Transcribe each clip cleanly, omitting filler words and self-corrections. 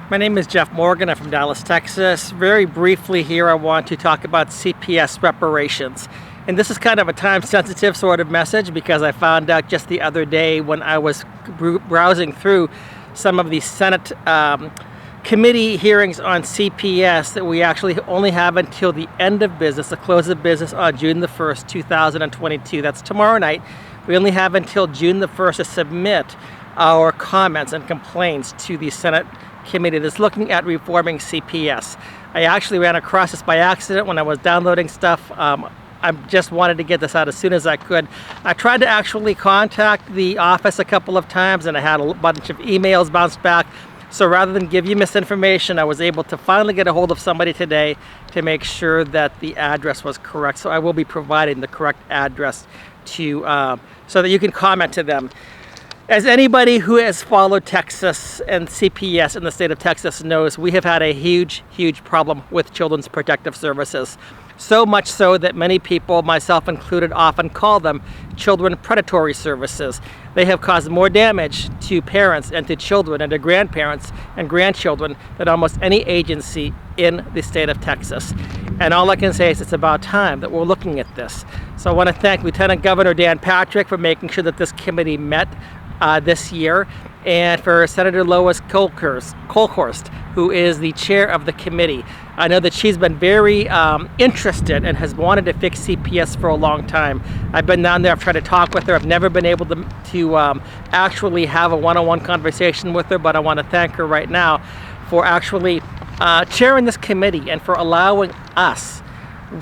My name is Jeff Morgan. I'm from Dallas, Texas. Very briefly here, I want to talk about CPS reparations. And this is kind of a time-sensitive sort of message because I found out just the other day when I was browsing through some of the Senate committee hearings on CPS that we actually only have until the end of business, the close of business on June the 1st, 2022. That's tomorrow night. We only have until June the 1st to submit our comments and complaints to the Senate committee that's looking at reforming CPS. I actually ran across this by accident when I was downloading stuff. I just wanted to get this out as soon as I could. I tried to actually contact the office a couple of times and I had a bunch of emails bounced back. So rather than give you misinformation, I was able to finally get a hold of somebody today to make sure that the address was correct. So I will be providing the correct address to so that you can comment to them. As anybody who has followed Texas and CPS in the state of Texas knows, we have had a huge problem with Children's Protective Services. So much so that many people, myself included, often call them children predatory services. They have caused more damage to parents and to children and to grandparents and grandchildren than almost any agency in the state of Texas. And all I can say is it's about time that we're looking at this. So I want to thank Lieutenant Governor Dan Patrick for making sure that this committee met this year, and for Senator Lois Kolkhorst, who is the chair of the committee. I know that she's been very interested and has wanted to fix CPS for a long time. I've been down there, I've tried to talk with her. I've never been able to actually have a one-on-one conversation with her, but I want to thank her right now for actually chairing this committee and for allowing us,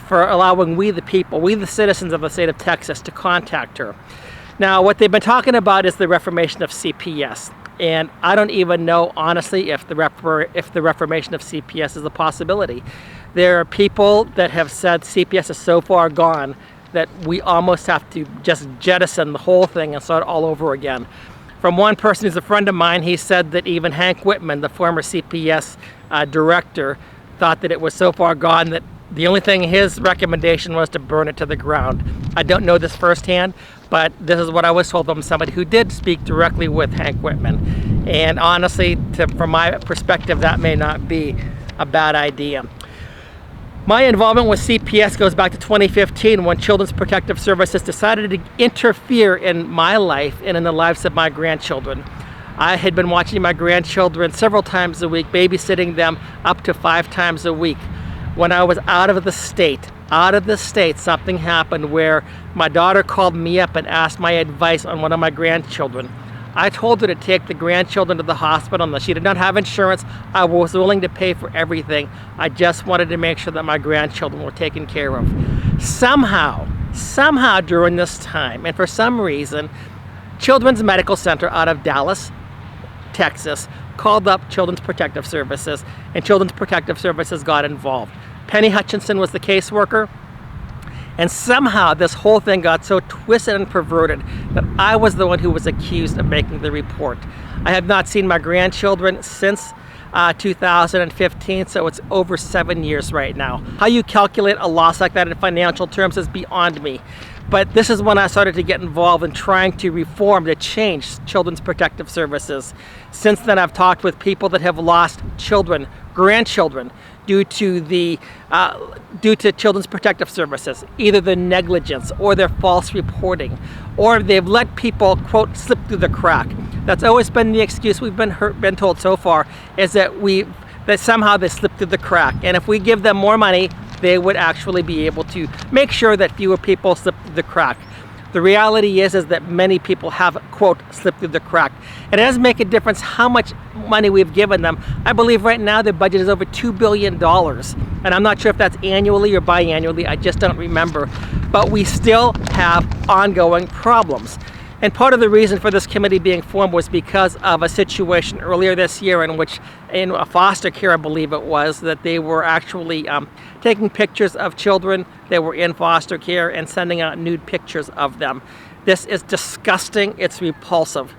we the people, we the citizens of the state of Texas, to contact her. Now, what they've been talking about is the reformation of CPS, and I don't even know, honestly, if the reformation of CPS is a possibility. There are people that have said CPS is so far gone that we almost have to just jettison the whole thing and start all over again. From one person who's a friend of mine, he said that even Hank Whitman, the former CPS director, thought that it was so far gone that the only thing his recommendation was to burn it to the ground. I don't know this firsthand, but this is what I was told from somebody who did speak directly with Hank Whitman. And honestly, from my perspective, that may not be a bad idea. My involvement with CPS goes back to 2015 when Children's Protective Services decided to interfere in my life and in the lives of my grandchildren. I had been watching my grandchildren several times a week, babysitting them up to 5 times a week. When I was out of the state, something happened where my daughter called me up and asked my advice on one of my grandchildren. I told her to take the grandchildren to the hospital, and she did not have insurance. I was willing to pay for everything. I just wanted to make sure that my grandchildren were taken care of. Somehow during this time, and for some reason, Children's Medical Center out of Dallas, Texas, called up Children's Protective Services, and Children's Protective Services got involved. Penny Hutchinson was the caseworker, and somehow this whole thing got so twisted and perverted that I was the one who was accused of making the report. I have not seen my grandchildren since 2015, so it's over 7 years right now. How you calculate a loss like that in financial terms is beyond me. But this is when I started to get involved in trying to reform, to change Children's Protective Services. Since then, I've talked with people that have lost children, grandchildren, due to Children's Protective Services, either their negligence or their false reporting, or they've let people, quote, slip through the crack. That's always been the excuse we've been told so far, is that somehow they slip through the crack. And if we give them more money, they would actually be able to make sure that fewer people slip through the crack. The reality is that many people have, quote, slipped through the crack. And it doesn't make a difference how much money we've given them. I believe right now their budget is over $2 billion. And I'm not sure if that's annually or biannually, I just don't remember. But we still have ongoing problems. And part of the reason for this committee being formed was because of a situation earlier this year in which, in a foster care, I believe it was, that they were actually taking pictures of children that were in foster care and sending out nude pictures of them. This is disgusting. It's repulsive.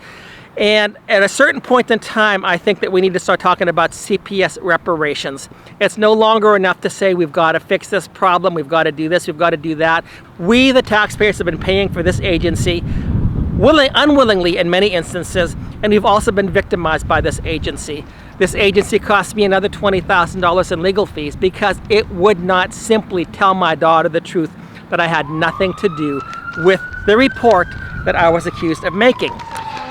And at a certain point in time, I think that we need to start talking about CPS reparations. It's no longer enough to say we've got to fix this problem, we've got to do this, we've got to do that. We, the taxpayers, have been paying for this agency unwillingly in many instances, and we've also been victimized by this agency. This agency cost me another $20,000 in legal fees because it would not simply tell my daughter the truth that I had nothing to do with the report that I was accused of making.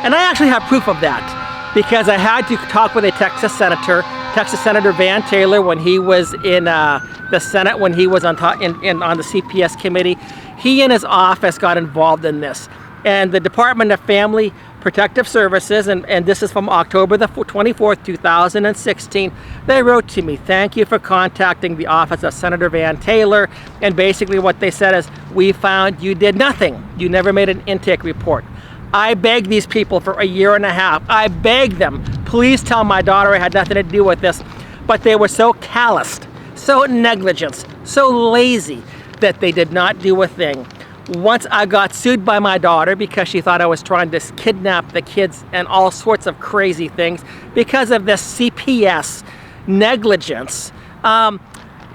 And I actually have proof of that because I had to talk with a Texas Senator Van Taylor, when he was in the Senate, when he was on the CPS committee. He and his office got involved in this. And the Department of Family Protective Services, and this is from October the 24th, 2016, they wrote to me, "Thank you for contacting the office of Senator Van Taylor." And basically what they said is, "We found you did nothing. You never made an intake report." I begged these people for a year and a half. I begged them, please tell my daughter I had nothing to do with this. But they were so calloused, so negligent, so lazy that they did not do a thing. Once I got sued by my daughter because she thought I was trying to kidnap the kids and all sorts of crazy things because of this CPS negligence.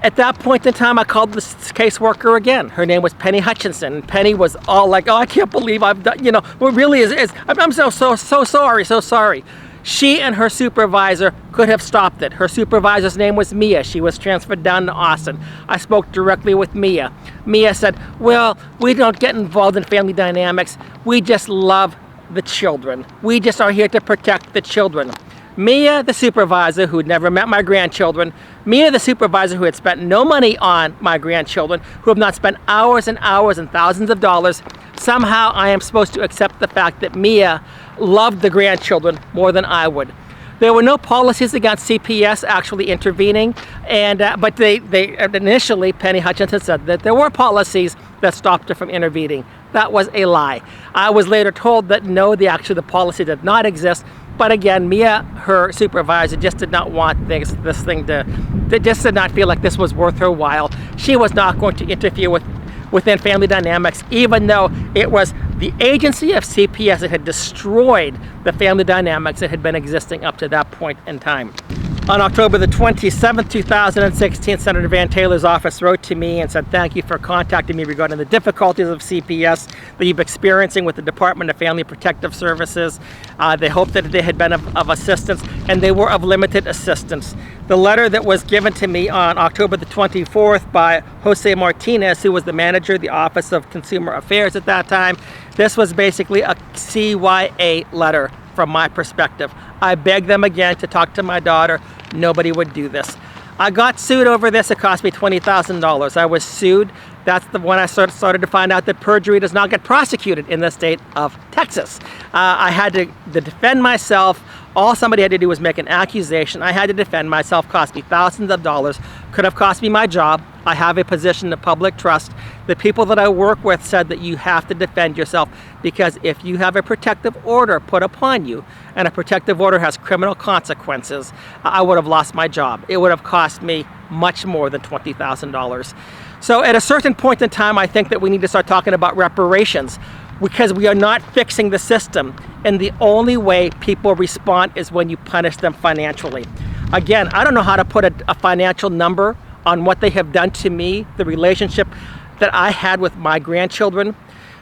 At that point in time, I called this caseworker again. Her name was Penny Hutchinson. And Penny was all like, "Oh, I can't believe I've done, you know, what really is I'm so sorry. She and her supervisor could have stopped it. Her supervisor's name was Mia. She was transferred down to Austin. I spoke directly with Mia. Mia said, "Well, we don't get involved in family dynamics. We just love the children. We just are here to protect the children." Mia, the supervisor who had never met my grandchildren, Mia, the supervisor who had spent no money on my grandchildren, who have not spent hours and hours and thousands of dollars, somehow I am supposed to accept the fact that Mia loved the grandchildren more than I would. There were no policies against CPS actually intervening, but they initially, Penny Hutchinson said that there were policies that stopped her from intervening. That was a lie. I was later told that no, the policy did not exist. But again, Mia, her supervisor, just did not want this thing they just did not feel like this was worth her while. She was not going to interfere within family dynamics, even though it was the agency of CPS that had destroyed the family dynamics that had been existing up to that point in time. On October the 27th, 2016, Senator Van Taylor's office wrote to me and said, "Thank you for contacting me regarding the difficulties of CPS that you've experiencing with the Department of Family Protective Services. They hoped that they had been of assistance, and they were of limited assistance." The letter that was given to me on October the 24th by Jose Martinez, who was the manager of the Office of Consumer Affairs at that time, this was basically a CYA letter from my perspective. I begged them again to talk to my daughter. Nobody would do this. I got sued over this. It cost me $20,000. I was sued. That's when I started to find out that perjury does not get prosecuted in the state of Texas. I had to defend myself. All somebody had to do was make an accusation. I had to defend myself. Cost me thousands of dollars. Could have cost me my job. I have a position of public trust. The people that I work with said that you have to defend yourself, because if you have a protective order put upon you, and a protective order has criminal consequences, I would have lost my job. It would have cost me much more than $20,000. So at a certain point in time, I think that we need to start talking about reparations, because we are not fixing the system. And the only way people respond is when you punish them financially. Again, I don't know how to put a financial number on what they have done to me, the relationship that I had with my grandchildren.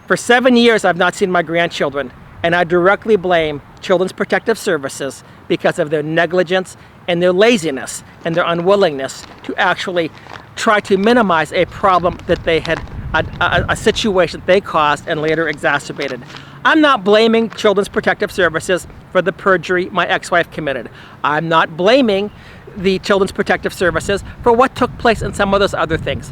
For 7 years, I've not seen my grandchildren, and I directly blame Children's Protective Services because of their negligence and their laziness and their unwillingness to actually try to minimize a problem that they had, a situation they caused and later exacerbated. I'm not blaming Children's Protective Services for the perjury my ex-wife committed. I'm not blaming the Children's Protective Services for what took place in some of those other things.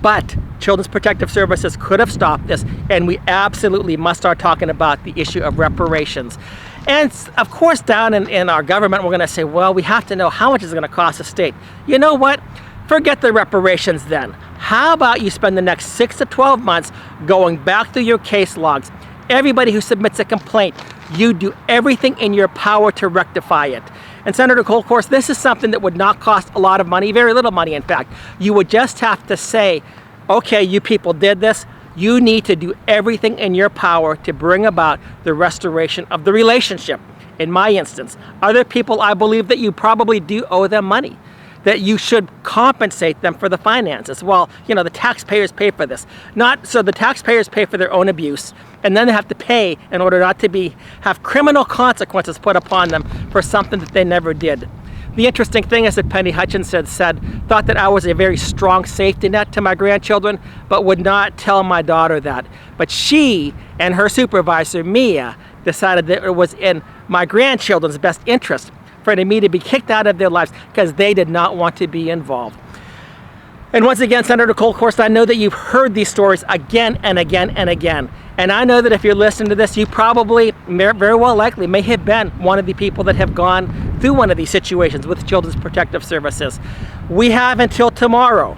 But Children's Protective Services could have stopped this, and we absolutely must start talking about the issue of reparations. And of course, down in our government, we're going to say, well, we have to know how much it's going to cost the state. You know what? Forget the reparations then. How about you spend the next 6 to 12 months going back through your case logs? Everybody who submits a complaint, you do everything in your power to rectify it. And Senator Cole, of course, this is something that would not cost a lot of money, very little money, in fact. You would just have to say, okay, you people did this. You need to do everything in your power to bring about the restoration of the relationship. In my instance, other people, I believe that you probably do owe them money, that you should compensate them for the finances. Well, you know, the taxpayers pay for this. Not so the taxpayers pay for their own abuse, and then they have to pay in order not to have criminal consequences put upon them for something that they never did. The interesting thing is that Penny Hutchinson thought that I was a very strong safety net to my grandchildren, but would not tell my daughter that. But she and her supervisor, Mia, decided that it was in my grandchildren's best interest for me to be kicked out of their lives because they did not want to be involved. And once again, Senator Cole, of course, I know that you've heard these stories again and again and again. And I know that if you're listening to this, you probably, very well likely, may have been one of the people that have gone through one of these situations with Children's Protective Services. We have until tomorrow,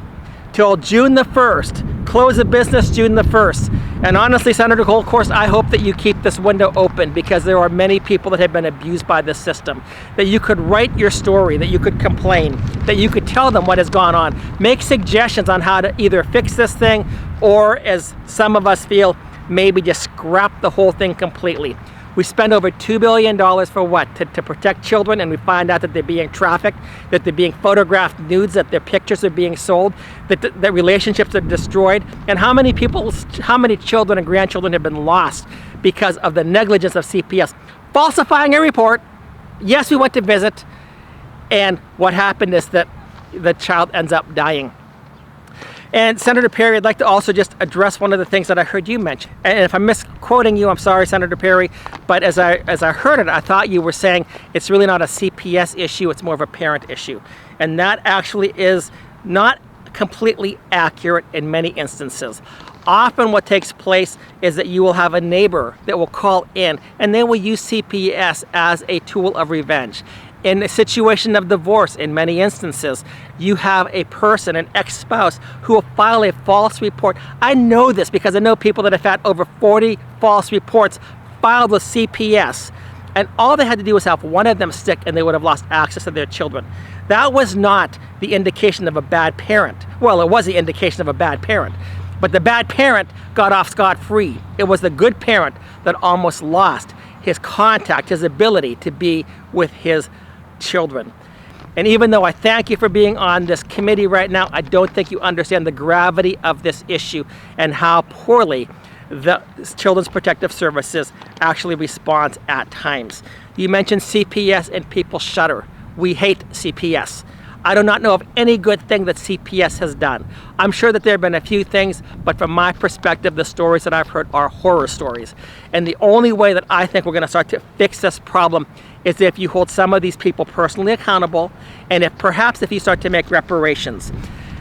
till June the 1st, close of business June the 1st. And honestly, Senator Cole, of course, I hope that you keep this window open because there are many people that have been abused by this system. That you could write your story, that you could complain, that you could tell them what has gone on, make suggestions on how to either fix this thing or, as some of us feel, maybe just scrap the whole thing completely. We spend over $2 billion for what? To protect children, and we find out that they're being trafficked, that they're being photographed nudes, that their pictures are being sold, that relationships are destroyed, and how many children and grandchildren have been lost because of the negligence of CPS. Falsifying a report, yes, we went to visit, and what happened is that the child ends up dying. And Senator Perry, I'd like to also just address one of the things that I heard you mention. And if I'm misquoting you, I'm sorry, Senator Perry, but as I heard it, I thought you were saying it's really not a CPS issue, it's more of a parent issue. And that actually is not completely accurate in many instances. Often what takes place is that you will have a neighbor that will call in and they will use CPS as a tool of revenge. In a situation of divorce, in many instances, you have a person, an ex-spouse, who will file a false report. I know this because I know people that have had over 40 false reports filed with CPS. And all they had to do was have one of them stick and they would have lost access to their children. That was not the indication of a bad parent. Well, it was the indication of a bad parent. But the bad parent got off scot-free. It was the good parent that almost lost his contact, his ability to be with his children. And even though I thank you for being on this committee right now, I don't think you understand the gravity of this issue and how poorly the Children's Protective Services actually responds at times. You mentioned CPS and people shudder. We hate CPS. I do not know of any good thing that CPS has done. I'm sure that there have been a few things, but from my perspective, the stories that I've heard are horror stories. And the only way that I think we're going to start to fix this problem is if you hold some of these people personally accountable, and if you start to make reparations.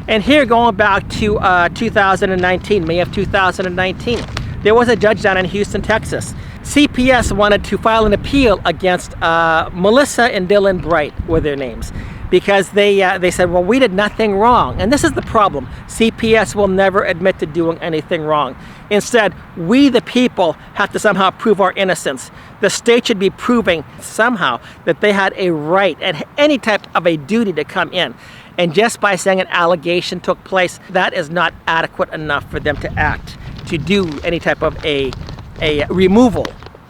And here, going back to 2019, May of 2019, there was a judge down in Houston, Texas. CPS wanted to file an appeal against Melissa and Dylan Bright, were their names, because they said, well, we did nothing wrong. And this is the problem. CPS will never admit to doing anything wrong. Instead, we the people have to somehow prove our innocence. The state should be proving somehow that they had a right and any type of a duty to come in. And just by saying an allegation took place, that is not adequate enough for them to act, to do any type of a removal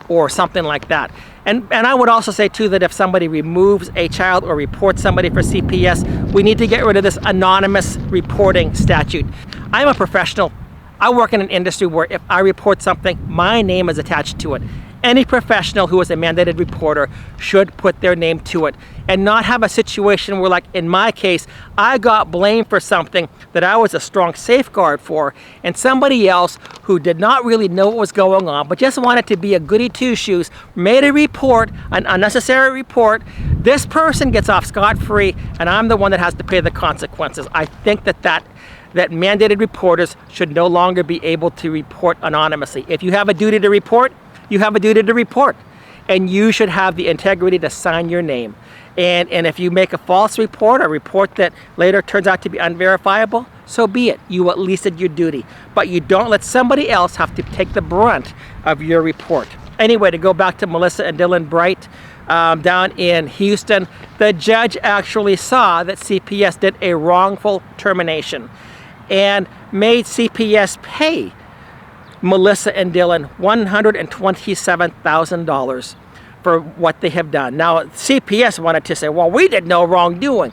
or something like that. And I would also say too that if somebody removes a child or reports somebody for CPS, we need to get rid of this anonymous reporting statute. I'm a professional. I work in an industry where if I report something, my name is attached to it. Any professional who is a mandated reporter should put their name to it and not have a situation where, like in my case, I got blamed for something that I was a strong safeguard for, and somebody else who did not really know what was going on but just wanted to be a goody two-shoes made a report, an unnecessary report. This person gets off scot-free and I'm the one that has to pay the consequences. I think that mandated reporters should no longer be able to report anonymously. If you have a duty to report, you have a duty to report, and you should have the integrity to sign your name. And if you make a false report, a report that later turns out to be unverifiable, so be it. You at least did your duty, but you don't let somebody else have to take the brunt of your report. Anyway, to go back to Melissa and Dylan Bright down in Houston, the judge actually saw that CPS did a wrongful termination and made CPS pay Melissa and Dylan $127,000 for what they have done. Now, CPS wanted to say, well, we did no wrongdoing.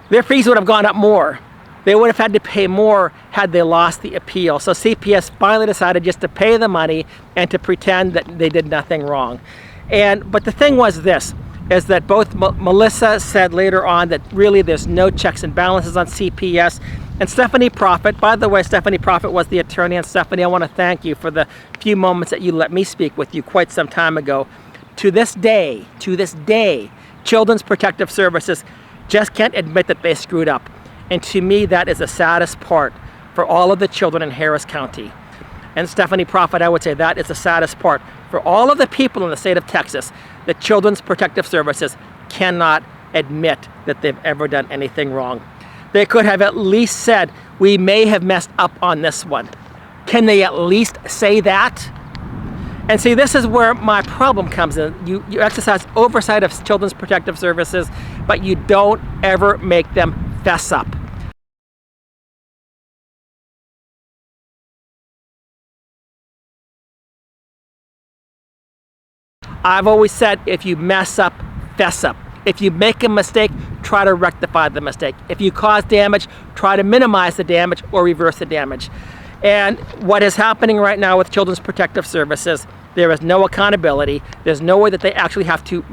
Their fees would have gone up more. They would have had to pay more had they lost the appeal. So CPS finally decided just to pay the money and to pretend that they did nothing wrong. But the thing was this, is that both Melissa said later on that really there's no checks and balances on CPS, and Stephanie Prophet, by the way, Stephanie Prophet was the attorney, and Stephanie, I want to thank you for the few moments that you let me speak with you quite some time ago. To this day, Children's Protective Services just can't admit that they screwed up. And to me, that is the saddest part for all of the children in Harris County. And Stephanie Prophet, I would say that is the saddest part for all of the people in the state of Texas, that Children's Protective Services cannot admit that they've ever done anything wrong. They could have at least said, we may have messed up on this one. Can they at least say that? And see, this is where my problem comes in. You exercise oversight of Children's Protective Services, but you don't ever make them fess up. I've always said, if you mess up, fess up. If you make a mistake, try to rectify the mistake. If you cause damage, try to minimize the damage or reverse the damage. And what is happening right now with Children's Protective Services, there is no accountability. There's no way that they actually have to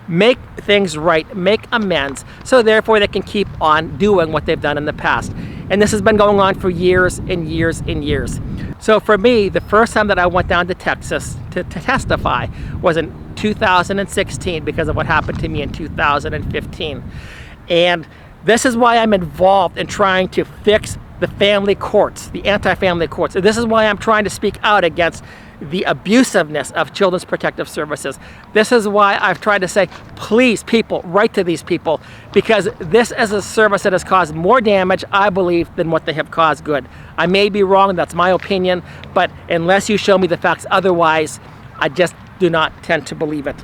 make things right, make amends, so therefore they can keep on doing what they've done in the past. And this has been going on for years and years and years. So for me, the first time that I went down to Texas to testify was in 2016 because of what happened to me in 2015. And this is why I'm involved in trying to fix the family courts, the anti-family courts. This is why I'm trying to speak out against the abusiveness of Children's Protective Services. This is why I've tried to say, please, people, write to these people, because this is a service that has caused more damage, I believe, than what they have caused good. I may be wrong, that's my opinion, but unless you show me the facts otherwise, I just do not tend to believe it.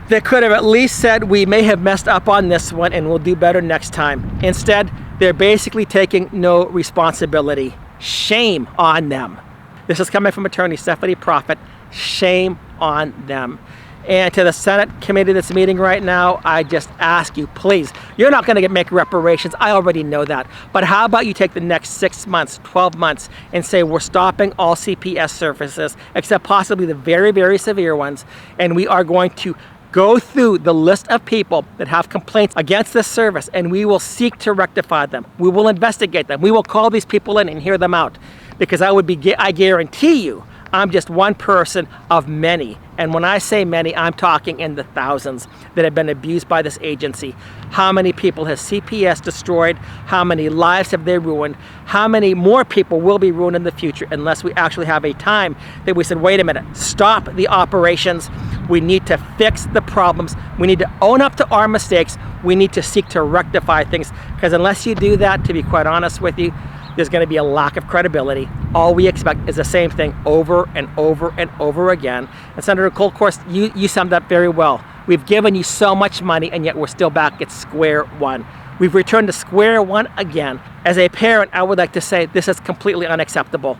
They could have at least said, we may have messed up on this one and we'll do better next time. Instead, they're basically taking no responsibility. Shame on them. This is coming from attorney Stephanie Prophet. Shame on them. And to the Senate committee that's meeting right now, I just ask you, please, you're not going to make reparations. I already know that. But how about you take the next 6 months, 12 months, and say we're stopping all CPS services, except possibly the very, very severe ones, and we are going to go through the list of people that have complaints against this service, and we will seek to rectify them. We will investigate them. We will call these people in and hear them out. Because I guarantee you, I'm just one person of many. And when I say many, I'm talking in the thousands that have been abused by this agency. How many people has CPS destroyed? How many lives have they ruined? How many more people will be ruined in the future unless we actually have a time that we said, wait a minute, stop the operations. We need to fix the problems. We need to own up to our mistakes. We need to seek to rectify things. Because unless you do that, to be quite honest with you, there's going to be a lack of credibility. All we expect is the same thing over and over and over again. And Senator Cole, of course, you summed up very well. We've given you so much money, and yet we're still back at square one. We've returned to square one again. As a parent, I would like to say this is completely unacceptable.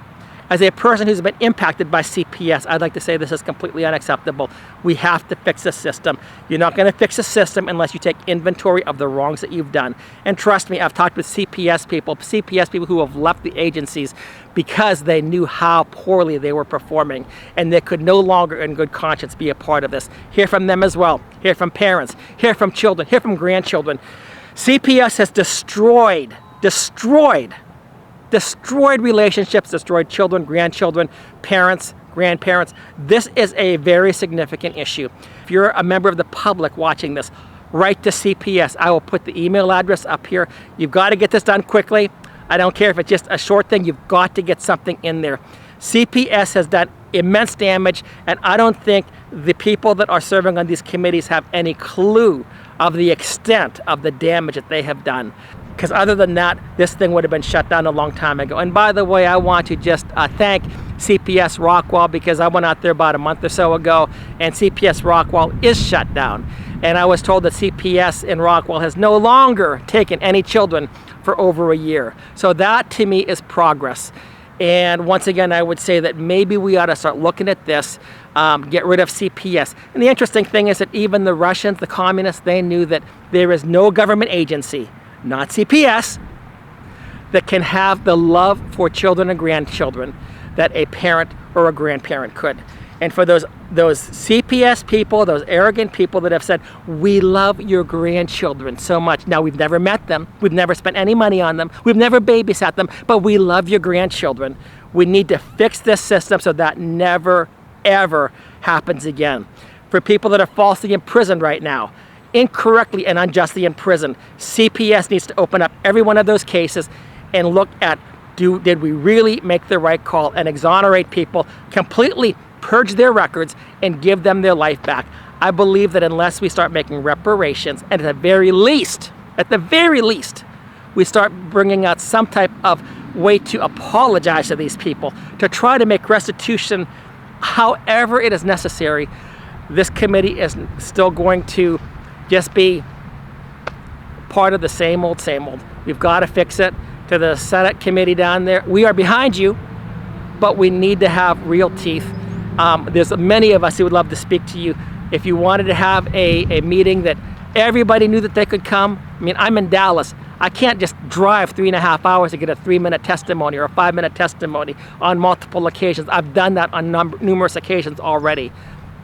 As a person who's been impacted by CPS, I'd like to say this is completely unacceptable. We have to fix the system. You're not going to fix the system unless you take inventory of the wrongs that you've done. And trust me, I've talked with CPS people who have left the agencies because they knew how poorly they were performing, and they could no longer in good conscience be a part of this. Hear from them as well. Hear from parents. Hear from children. Hear from grandchildren. CPS has destroyed relationships, destroyed children, grandchildren, parents, grandparents. This is a very significant issue. If you're a member of the public watching this, write to CPS. I will put the email address up here. You've got to get this done quickly. I don't care if it's just a short thing, you've got to get something in there. CPS has done immense damage, and I don't think the people that are serving on these committees have any clue of the extent of the damage that they have done. Because other than that, this thing would have been shut down a long time ago. And by the way, I want to just thank CPS Rockwall, because I went out there about a month or so ago, and CPS Rockwall is shut down. And I was told that CPS in Rockwall has no longer taken any children for over a year. So that to me is progress. And once again, I would say that maybe we ought to start looking at this, get rid of CPS. And the interesting thing is that even the Russians, the communists, they knew that there is no government agency, not CPS, that can have the love for children and grandchildren that a parent or a grandparent could. And for those those CPS people, those arrogant people that have said, we love your grandchildren so much. Now, we've never met them. We've never spent any money on them. We've never babysat them, but we love your grandchildren. We need to fix this system so that never, ever happens again. For people that are falsely imprisoned right now, incorrectly and unjustly imprisoned, CPS needs to open up every one of those cases and look at, did we really make the right call and exonerate people, completely purge their records and give them their life back. I believe that unless we start making reparations, and at the very least, we start bringing out some type of way to apologize to these people, to try to make restitution however it is necessary, this committee is still going to just be part of the same old, same old. We've got to fix it. To the Senate committee down there, we are behind you, but we need to have real teeth. There's many of us who would love to speak to you. If you wanted to have a meeting that everybody knew that they could come, I mean, I'm in Dallas. I can't just drive 3.5 hours to get a 3-minute testimony or a 5-minute testimony on multiple occasions. I've done that on numerous occasions already.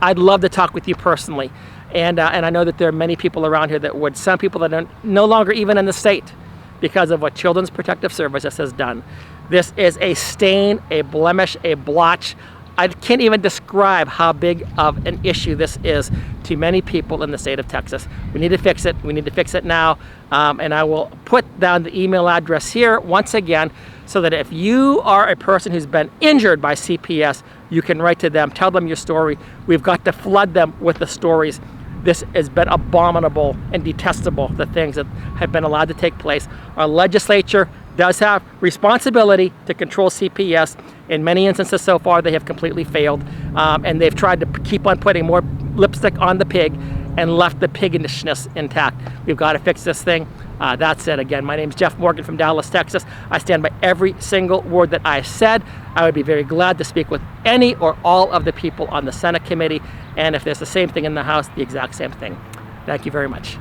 I'd love to talk with you personally. And I know that there are many people around here that would, some people that are no longer even in the state because of what Children's Protective Services has done. This is a stain, a blemish, a blotch. I can't even describe how big of an issue this is to many people in the state of Texas. We need to fix it. We need to fix it now. And I will put down the email address here once again so that if you are a person who's been injured by CPS, you can write to them, tell them your story. We've got to flood them with the stories. This has been abominable and detestable, the things that have been allowed to take place. Our legislature does have responsibility to control CPS. In many instances so far, they have completely failed. And they've tried to keep on putting more lipstick on the pig and left the piggishness intact. We've got to fix this thing. That's it. Again, my name is Jeff Morgan from Dallas, Texas. I stand by every single word that I said. I would be very glad to speak with any or all of the people on the Senate committee. And if there's the same thing in the House, the exact same thing. Thank you very much.